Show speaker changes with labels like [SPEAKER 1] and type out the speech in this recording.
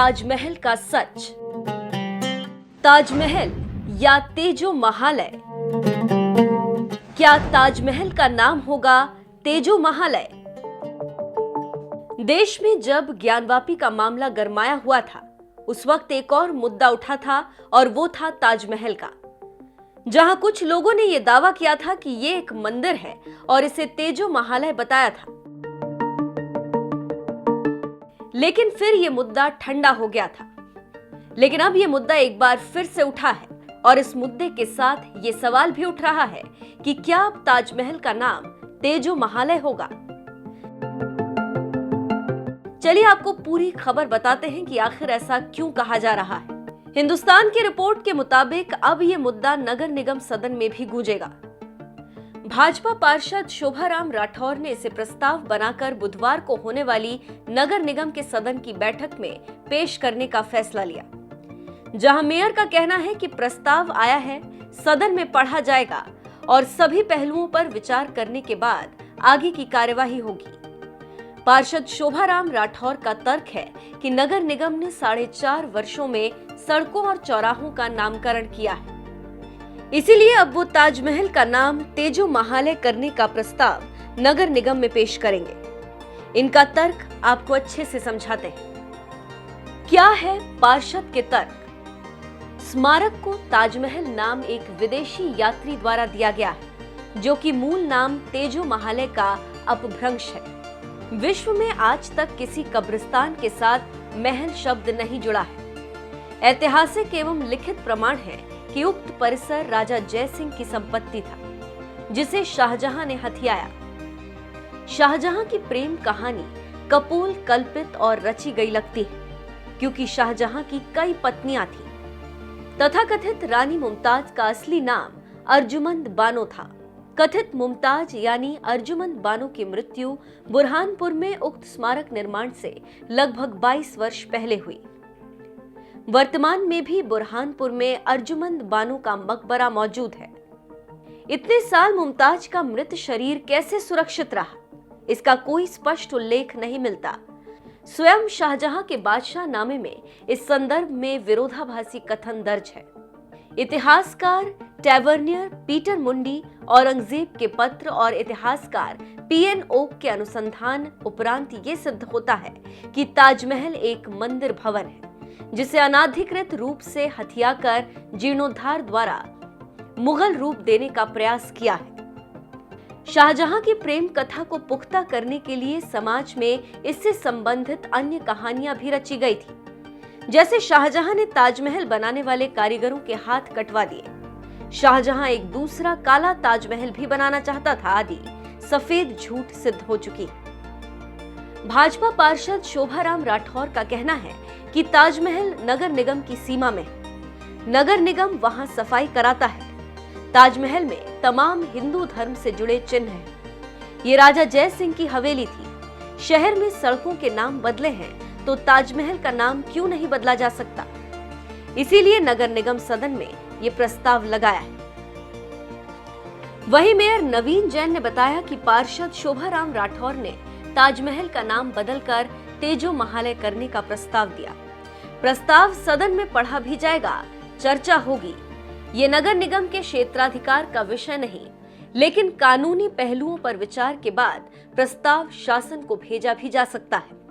[SPEAKER 1] ताजमहल का सच। ताजमहल या तेजो महालय। क्या ताजमहल का नाम होगा तेजो महालय? देश में जब ज्ञानवापी का मामला गरमाया हुआ था, उस वक्त एक और मुद्दा उठा था और वो था ताजमहल का, जहां कुछ लोगों ने यह दावा किया था कि ये एक मंदिर है और इसे तेजो महालय बताया था। लेकिन फिर यह मुद्दा ठंडा हो गया था। लेकिन अब यह मुद्दा एक बार फिर से उठा है और इस मुद्दे के साथ ये सवाल भी उठ रहा है कि क्या अब ताजमहल का नाम तेजो महालय होगा? चलिए आपको पूरी खबर बताते हैं कि आखिर ऐसा क्यों कहा जा रहा है। हिंदुस्तान की रिपोर्ट के मुताबिक अब यह मुद्दा नगर निगम सदन में भी गूंजेगा। भाजपा पार्षद शोभाराम राठौर ने इसे प्रस्ताव बनाकर बुधवार को होने वाली नगर निगम के सदन की बैठक में पेश करने का फैसला लिया, जहां मेयर का कहना है कि प्रस्ताव आया है, सदन में पढ़ा जाएगा और सभी पहलुओं पर विचार करने के बाद आगे की कार्यवाही होगी। पार्षद शोभाराम राठौर का तर्क है कि नगर निगम ने 4.5 वर्षों में सड़कों और चौराहों का नामकरण किया है, इसीलिए अब वो ताजमहल का नाम तेजो महालय करने का प्रस्ताव नगर निगम में पेश करेंगे। इनका तर्क आपको अच्छे से समझाते हैं। क्या है पार्षद के तर्क? स्मारक को ताजमहल नाम एक विदेशी यात्री द्वारा दिया गया है, जो कि मूल नाम तेजो महालय का अपभ्रंश है। विश्व में आज तक किसी कब्रिस्तान के साथ महल शब्द नहीं जुड़ा है। ऐतिहासिक एवं लिखित प्रमाण है कि उक्त परिसर राजा जय सिंह की संपत्ति था, जिसे शाहजहां ने हथियाया। शाहजहां की प्रेम कहानी कपोल कल्पित और रची गई लगती है, क्योंकि शाहजहां की कई पत्नियां थीं। तथाकथित रानी मुमताज का असली नाम अर्जुमंद बानो था। कथित मुमताज यानी अर्जुमंद बानो की मृत्यु बुरहानपुर में उक्त स्मारक निर्माण से लगभग 22 वर्ष पहले हुई। वर्तमान में भी बुरहानपुर में अर्जुमंद बानो का मकबरा मौजूद है। इतने साल मुमताज का मृत शरीर कैसे सुरक्षित रहा, इसका कोई स्पष्ट उल्लेख नहीं मिलता। स्वयं शाहजहां के बादशाह नामे में इस संदर्भ में विरोधाभासी कथन दर्ज है। इतिहासकार टैवर्नियर पीटर मुंडी औरंगजेब के पत्र और इतिहासकार पीएन ओक के अनुसंधान उपरांत ये सिद्ध होता है कि ताजमहल एक मंदिर भवन है, जिसे अनाधिकृत रूप से हथियाकर जीर्णोद्धार द्वारा मुगल रूप देने का प्रयास किया है। शाहजहां की प्रेम कथा को पुख्ता करने के लिए समाज में इससे संबंधित अन्य कहानियां भी रची गई थी, जैसे शाहजहां ने ताजमहल बनाने वाले कारीगरों के हाथ कटवा दिए, शाहजहां एक दूसरा काला ताजमहल भी बनाना चाहता था आदि सफेद झूठ सिद्ध हो चुकी है। भाजपा पार्षद शोभाराम राठौर का कहना है कि ताजमहल नगर निगम की सीमा में है। नगर निगम वहां सफाई कराता है। ताजमहल में तमाम हिंदू धर्म से जुड़े चिन्ह हैं। ये राजा जय सिंह की हवेली थी। शहर में सड़कों के नाम बदले हैं, तो ताजमहल का नाम क्यों नहीं बदला जा सकता? इसीलिए नगर निगम सदन में ये प्रस्ताव लगाया है। वहीं मेयर नवीन जैन ने बताया कि पार्षद शोभाराम राठौर ने ताजमहल का नाम बदलकर तेजो महालय करने का प्रस्ताव दिया। प्रस्ताव सदन में पढ़ा भी जाएगा, चर्चा होगी। ये नगर निगम के क्षेत्राधिकार का विषय नहीं, लेकिन कानूनी पहलुओं पर विचार के बाद प्रस्ताव शासन को भेजा भी जा सकता है।